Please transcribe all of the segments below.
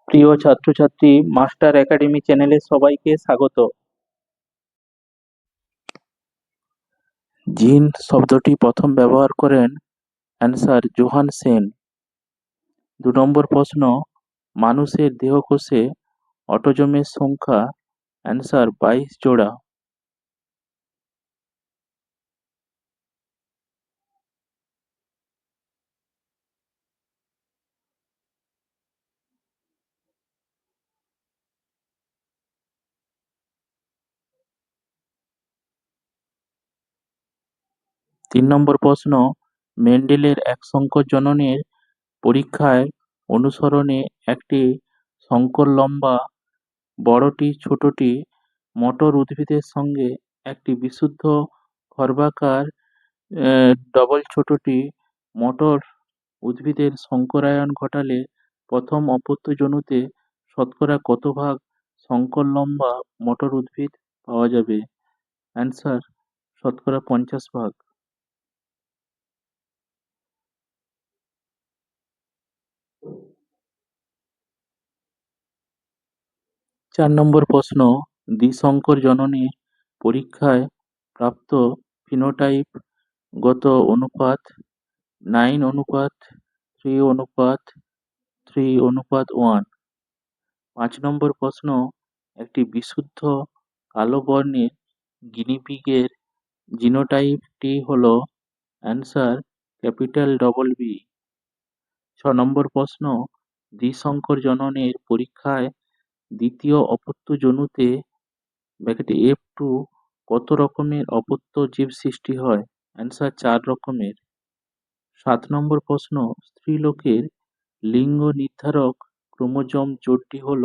প্রিয় ছাত্রছাত্রী, master academy চ্যানেলে সবাইকে স্বাগত। জিন শব্দটি প্রথম ব্যবহার করেন অ্যান্সার জোহানসেন। 2 নম্বর প্রশ্ন, মানুষের দেহকোষে অটোজোমের সংখ্যা অ্যান্সার 22 জোড়া। 3 নম্বর প্রশ্ন, মেন্ডেলের একসংখ্য জননের পরীক্ষায় অনুসরণে একটি সংকর লম্বা বড়টি ছোটটি মটর উদ্ভিদের সঙ্গে একটি বিশুদ্ধ খর্বাকার ডবল ছোটটি মটর উদ্ভিদের সংকরায়ন ঘটালে প্রথম অপত্য-জনুতে শতকরা কত ভাগ সংকর লম্বা মটর উদ্ভিদ পাওয়া যাবে? অ্যান্সার শতকরা 50 ভাগ। 4 নম্বর প্রশ্ন, দ্বিসংকর জননের পরীক্ষায় প্রাপ্ত ফিনোটাইপ গত অনুপাত 9:3:3:1। 5 নম্বর প্রশ্ন, একটি বিশুদ্ধ কালো বর্ণের গিনিপিগের জিনোটাইপটি হল অ্যান্সার বি। 6 নম্বর প্রশ্ন, দ্বিসংকর জননের পরীক্ষায় দ্বিতীয় অপত্য-জনুতে F2 কত রকমের অপত্য জীব সৃষ্টি হয়? অ্যান্সার 4 রকমের। 7 নম্বর প্রশ্ন, স্ত্রীলোকের লিঙ্গ নির্ধারক ক্রোমোজোম জোড়টি হল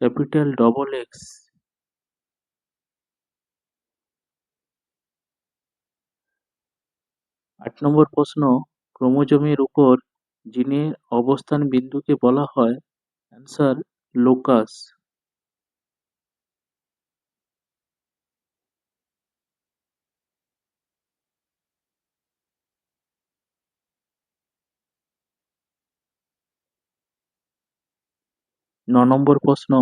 XX। 8 নম্বর প্রশ্ন, ক্রোমোজোমের উপর জিনের অবস্থান বিন্দুকে বলা হয় অ্যান্সার লোকাস। 9 নম্বর প্রশ্ন,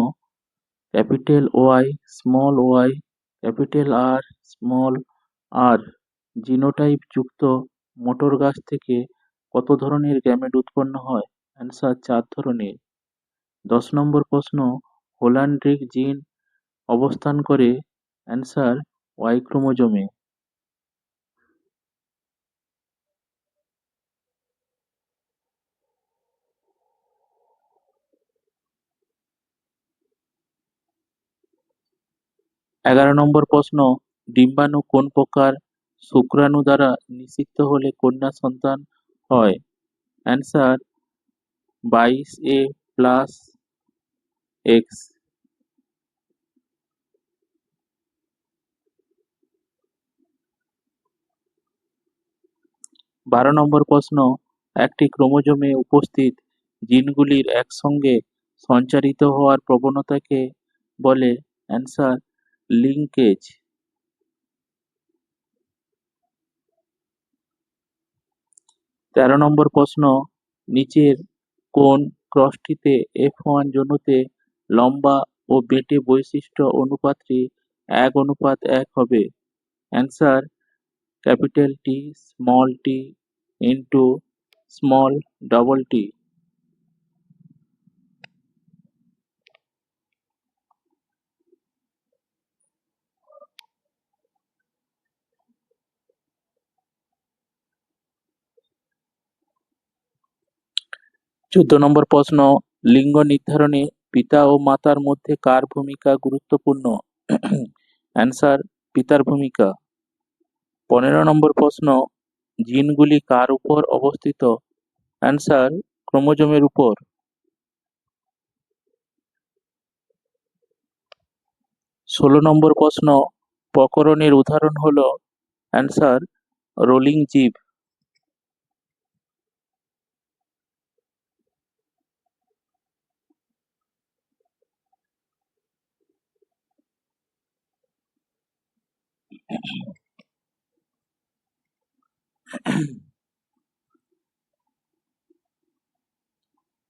ওয়াই, ওয়াই, আর জিনোটাইপ যুক্ত মটর গাছ থেকে কত ধরনের গ্যামেট উৎপন্ন হয়? অ্যান্সার 4 ধরনের। 10 নম্বর প্রশ্ন, হোলান্ড্রিক জিন অবস্থান করে অ্যান্সার ওয়াই ক্রোমোজোমে। 11 নম্বর প্রশ্ন, ডিম্বাণু কোন প্রকার শুক্রাণু দ্বারা নিষিক্ত হলে কন্যা সন্তান হয়? Answer 22A+X। 12 নম্বর প্রশ্ন, একটি ক্রোমোজোমে উপস্থিত জিনগুলির একসঙ্গে সঞ্চারিত হওয়ার প্রবণতাকে বলে অ্যান্সার লিঙ্কেজ। 13 নম্বর প্রশ্ন, নিচের কোন ক্রসটিতে F1 জনুতে লম্বা ও বেঁটে বৈশিষ্ট্য অনুপাতটি 1:1 হবে? Answer T into t। 14 নম্বর প্রশ্ন, লিঙ্গ নির্ধারণে পিতা ও মাতার মধ্যে কার ভূমিকা গুরুত্বপূর্ণ? অ্যান্সার পিতার ভূমিকা। 15 নম্বর প্রশ্ন, জিনগুলি কার উপর অবস্থিত? অ্যান্সার ক্রোমোজোমের উপর। 16 নম্বর প্রশ্ন, প্রকরণের উদাহরণ হল অ্যান্সার রোলিং জিভ।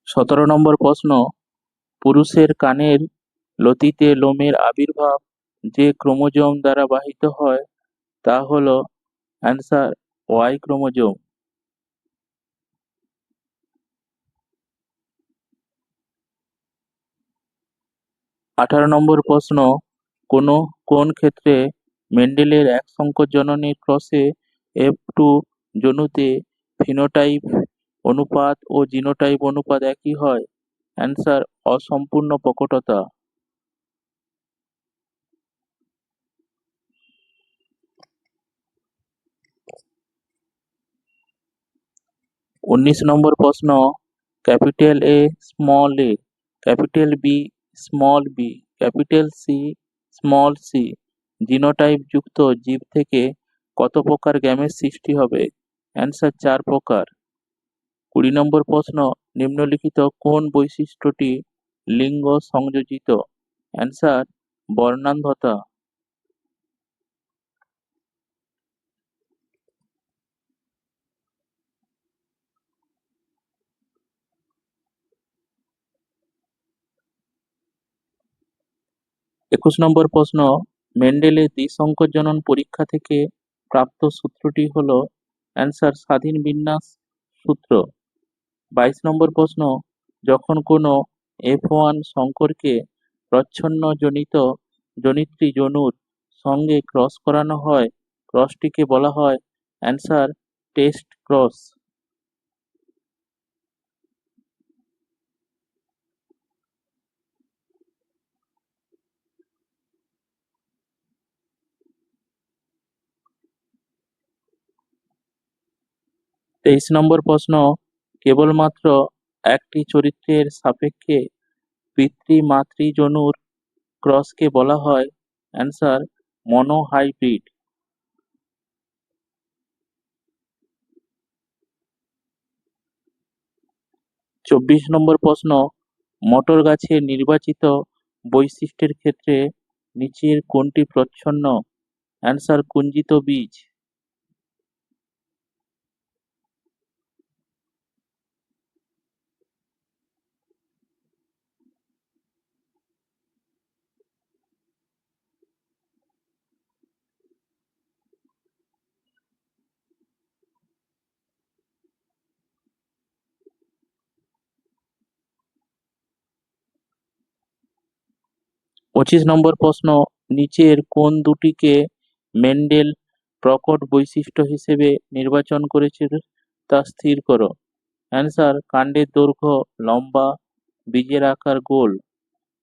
17 নম্বর প্রশ্ন, পুরুষের কানের লতিতে লোমের আবির্ভাব যে ক্রোমোজোম দ্বারা বাহিত হয় তা হল অ্যান্সার ওয়াই ক্রোমোজোম। 18 নম্বর প্রশ্ন, কোন কোন ক্ষেত্রে মেন্ডেলের একসংখ্য জননের ক্রসে F2 জনুতে ফিনোটাইপ অনুপাত ও জিনোটাইপ অনুপাত একই হয়? অ্যান্সার অসম্পূর্ণ প্রকটতা। 19 নম্বর প্রশ্ন, capital A small A, capital B small B, capital C small C genotype যুক্ত জীব থেকে কত প্রকার গ্যামেট সৃষ্টি হবে? অ্যান্সার 4 প্রকার। 20 নম্বর প্রশ্ন, নিম্নলিখিত কোন বৈশিষ্ট্যটি লিঙ্গ সংযোজিত? অ্যান্সার বর্ণান্ধতা। 21 নম্বর প্রশ্ন, মেন্ডেলের দ্বি-সংকরজনন পরীক্ষা থেকে প্রাপ্ত সূত্রটি হল? অ্যান্সার স্বাধীন বিন্যাস সূত্র। 22 নম্বর প্রশ্ন, যখন কোনো F1 সংকরকে প্রচ্ছন্ন জনিত্রী জনুর সঙ্গে ক্রস করানো হয়, ক্রসটিকে বলা হয়? Answer test cross. 23 নম্বর প্রশ্ন, কেবলমাত্র একটি চরিত্রের সাপেক্ষে পিতৃ-মাতৃ-জনুর ক্রসকে বলা হয়? Answer monohybrid. 24 নম্বর প্রশ্ন, মটর গাছের নির্বাচিত বৈশিষ্ট্যের ক্ষেত্রে নিচের কোনটি প্রচ্ছন্ন? অ্যান্সার কুঞ্চিত বীজ। 25 নম্বর প্রশ্ন, নিচের কোন দুটিকে মেন্ডেল প্রকট বৈশিষ্ট্য হিসেবে নির্বাচন করেছিল তা স্থির করো? অ্যান্সার কাণ্ডের দৈর্ঘ্য লম্বা, বীজের আকার গোল।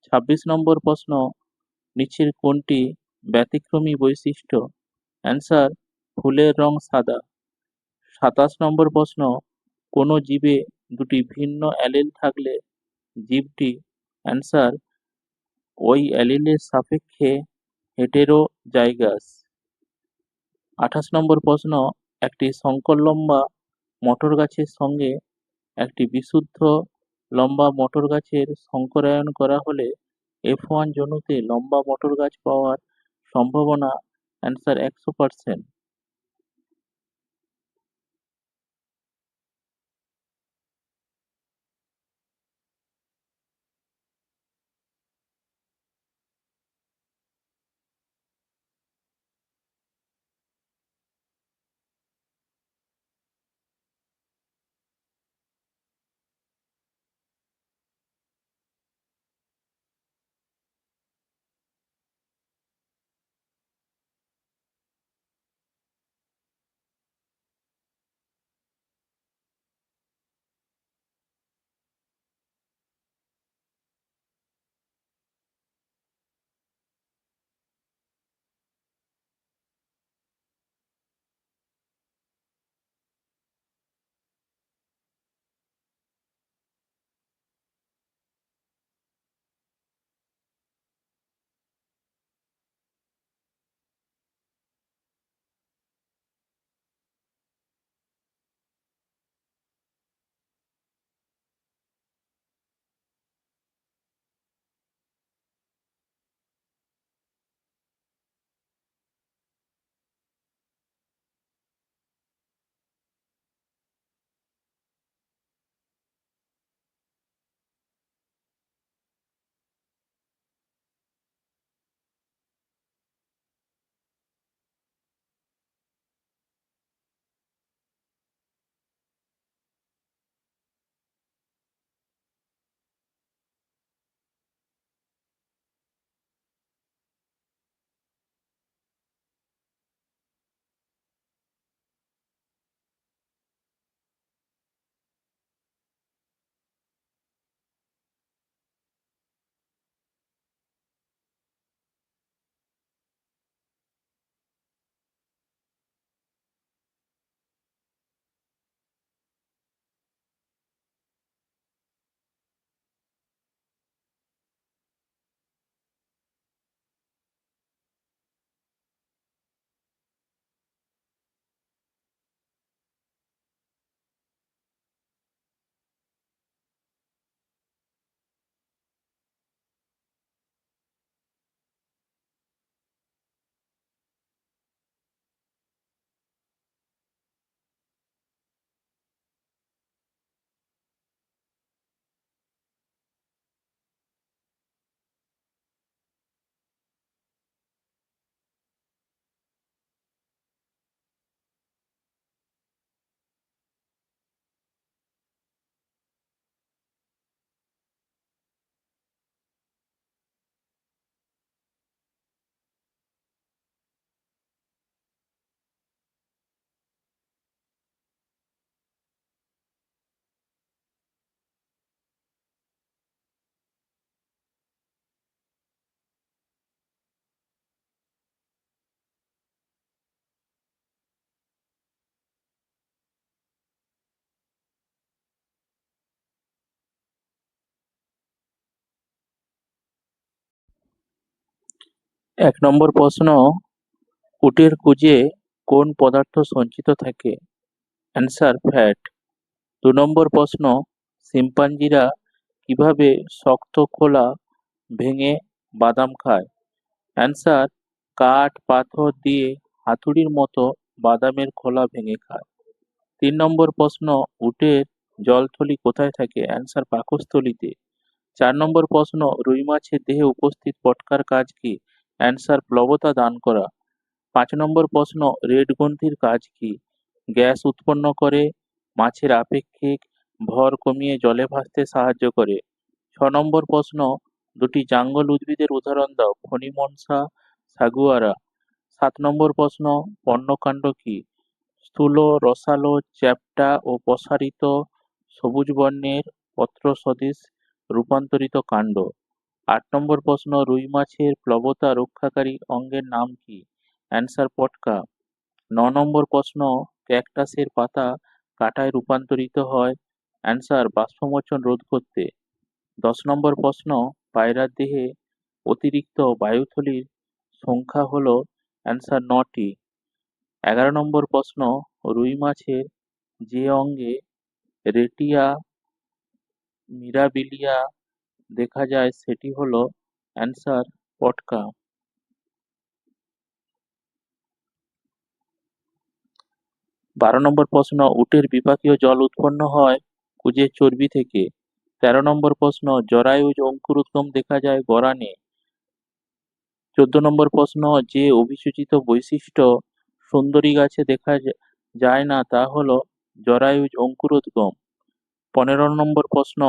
26 নম্বর প্রশ্ন, নিচের কোনটি ব্যতিক্রমী বৈশিষ্ট্য? অ্যান্সার ফুলের রং সাদা। 27 নম্বর প্রশ্ন, কোনো জীবে দুটি ভিন্ন অ্যালিল থাকলে জীবটি? অ্যান্সার ওই অ্যালিলের সাপেক্ষে হেটেরোজাইগাস। 28 নম্বর প্রশ্ন, একটি সংকর লম্বা মটর গাছের সঙ্গে একটি বিশুদ্ধ লম্বা মটর গাছের সংকরায়ন করা হলে F1 জনুতে লম্বা মটর গাছ পাওয়ার সম্ভাবনা? অ্যান্সার 100%। এক নম্বর প্রশ্ন, উটের কুঁজে কোন পদার্থ সঞ্চিত থাকে? Answer fat. ২ নম্বর প্রশ্ন, শিম্পাঞ্জিরা কিভাবে শক্ত খোলা ভেঙে বাদাম খায়? অ্যান্সার কাঠ পাথর দিয়ে হাতুড়ির মতো বাদামের খোলা ভেঙে খায়। ৩ নম্বর প্রশ্ন, উটের জলথলি কোথায় থাকে? অ্যান্সার পাকস্থলীতে। ৪ নম্বর প্রশ্ন, রুই মাছের দেহে উপস্থিত পটকার কাজ কি? অ্যান্সার প্লবতা দান করা। ৫ নম্বর প্রশ্ন, রেড গ্রন্থির কাজ কি? গ্যাস উৎপন্ন করে, মাছের আপেক্ষিক ভর কমিয়ে জলে ভাসতে সাহায্য করে। ৬ নম্বর প্রশ্ন, দুটি জাঙ্গল উদ্ভিদের উদাহরণ দাও। ফণিমনসা, সাগুয়ারা। ৭ নম্বর প্রশ্ন, পর্ণকাণ্ড কি? স্থূল, রসালো, চ্যাপ্টা ও প্রসারিত সবুজ বর্ণের পত্র সদৃশ রূপান্তরিত কাণ্ড। ৮ নম্বর প্রশ্ন, রুই মাছের প্লবতা রক্ষাকারী অঙ্গের নাম কি? অ্যান্সার পটকা। ৯ নম্বর প্রশ্ন, ক্যাকটাসের পাতা কাঁটায় রূপান্তরিত হয়? অ্যান্সার বাষ্পমোচন রোধ করতে। ১০ নম্বর প্রশ্ন, পায়রার দেহে অতিরিক্ত বায়ুথলির সংখ্যা হল? অ্যান্সার ৯টি। ১১ নম্বর প্রশ্ন, রুই মাছের যে অঙ্গে রেটিয়া মিরাবিলিয়া দেখা যায় সেটি হল? অ্যান্সার পটকা। ১২ নম্বর প্রশ্ন, উটের বিপাকীয় জল উৎপন্ন হয় কুজের চর্বি থেকে? ১৩ নম্বর প্রশ্ন, জরায়ুজ অঙ্কুরোদ্গম দেখা যায় গরানে? ১৪ নম্বর প্রশ্ন, যে অভিসূচিত বৈশিষ্ট্য সুন্দরী গাছে দেখা যায় না তা হল? জরায়ুজ অঙ্কুরোদ্গম। ১৫ নম্বর প্রশ্ন,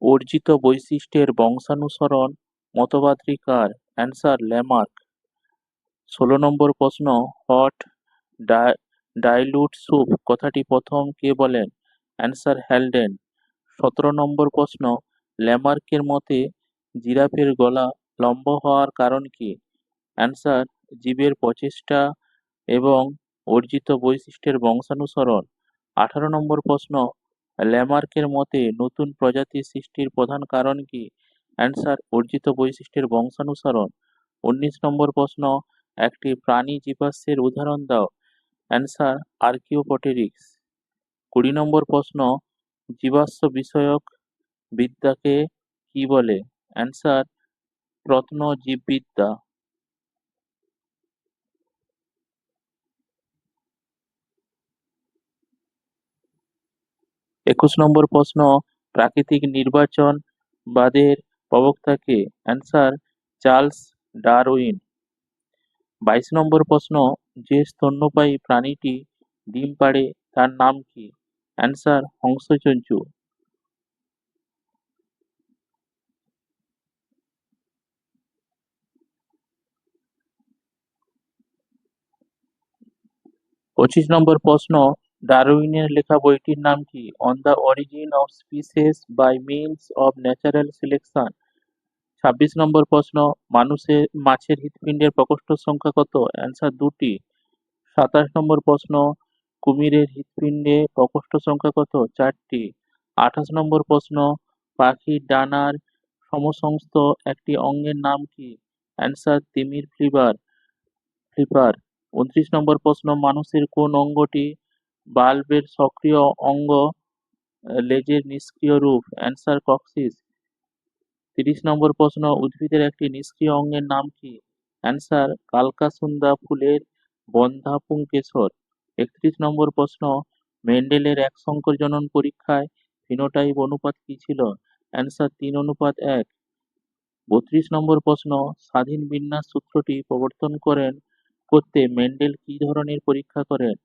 অর্জিত বৈশিষ্ট্যের বংশানুসরণ মতবাদটি কার? Answer Lamarck. ১৬ নম্বর প্রশ্ন, হট ডাইলুট স্যুপ কথাটি প্রথম কে বলেন? Answer Haldane. ১৭ নম্বর প্রশ্ন, ল্যামার্কের মতে জিরাফের গলা লম্বা হওয়ার কারণ কি? অ্যান্সার জীবের প্রচেষ্টা এবং অর্জিত বৈশিষ্ট্যের বংশানুসরণ। ১৮ নম্বর প্রশ্ন, ল্যামার্কের মতে নতুন প্রজাতি সৃষ্টির প্রধান কারণ কি? অ্যান্সার অর্জিত বৈশিষ্ট্যের বংশানুসরণ। ১৯ নম্বর প্রশ্ন, একটি প্রাণী জীবাশ্মের উদাহরণ দাও। Answer archaeopteryx. ২০ নম্বর প্রশ্ন, জীবাশ্ম বিষয়ক বিদ্যাকে কি বলে? অ্যান্সার প্রত্নজীববিদ্যা। ২১ নম্বর প্রশ্ন, প্রাকৃতিক নির্বাচনবাদের প্রবক্তা কে? Answer Charles Darwin. ২২ নম্বর প্রশ্ন, যে স্তন্যপায়ী প্রাণীটি ডিম পাড়ে তার নাম কি? অ্যান্সার হংসচঞ্চু। ২৫ নম্বর প্রশ্ন, ডারউইনের লেখা বইটির নাম কি? On the origin of species by means of natural selection. ২৬ নম্বর প্রশ্ন, মাছের হৃৎপিণ্ডের প্রকোষ্ঠ সংখ্যা কত? অ্যান্সার ২টি। ২৭ নম্বর প্রশ্ন, কুমিরের হৃৎপিণ্ডে প্রকোষ্ঠ সংখ্যা কত? ৪টি। ২৮ নম্বর প্রশ্ন, পাখির ডানার সমসংস্থ একটি অঙ্গের নাম কি? অ্যান্সার তিমির ফ্লিপার। ২৯ নম্বর প্রশ্ন, মানুষের কোন অঙ্গটি বাল্বের সক্রিয় অঙ্গ, লেজের নিষ্ক্রিয় রূপ? Answer coccyx. ৩০ নম্বর প্রশ্ন, উদ্ভিদের একটি নিষ্ক্রিয় অঙ্গের নাম কি? অ্যান্সার কালকাসুন্দা ফুলের বন্ধ্যাপুংকেশর। ৩১ নম্বর প্রশ্ন, মেন্ডেলের এক সংকর জনন পরীক্ষায় ফিনোটাইপ অনুপাত কি ছিল? অ্যান্সার ৩:১। ৩২ নম্বর প্রশ্ন, স্বাধীন বিন্যাস সূত্রটি প্রবর্তন করতে মেন্ডেল কি ধরনের পরীক্ষা করেন?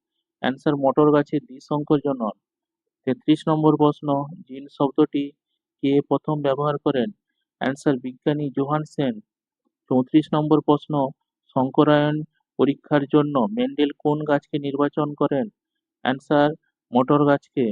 অ্যান্সার মটর গাছের দ্বিসংকর জনন। ৩৩ নম্বর প্রশ্ন, জিন শব্দটি কে প্রথম ব্যবহার করেন? অ্যান্সার বিজ্ঞানী জোহানসেন। ৩৪ নম্বর প্রশ্ন, সংকরায়ন পরীক্ষার জন্য মেন্ডেল কোন গাছকে নির্বাচন করেন? অ্যান্সার মটর গাছকে।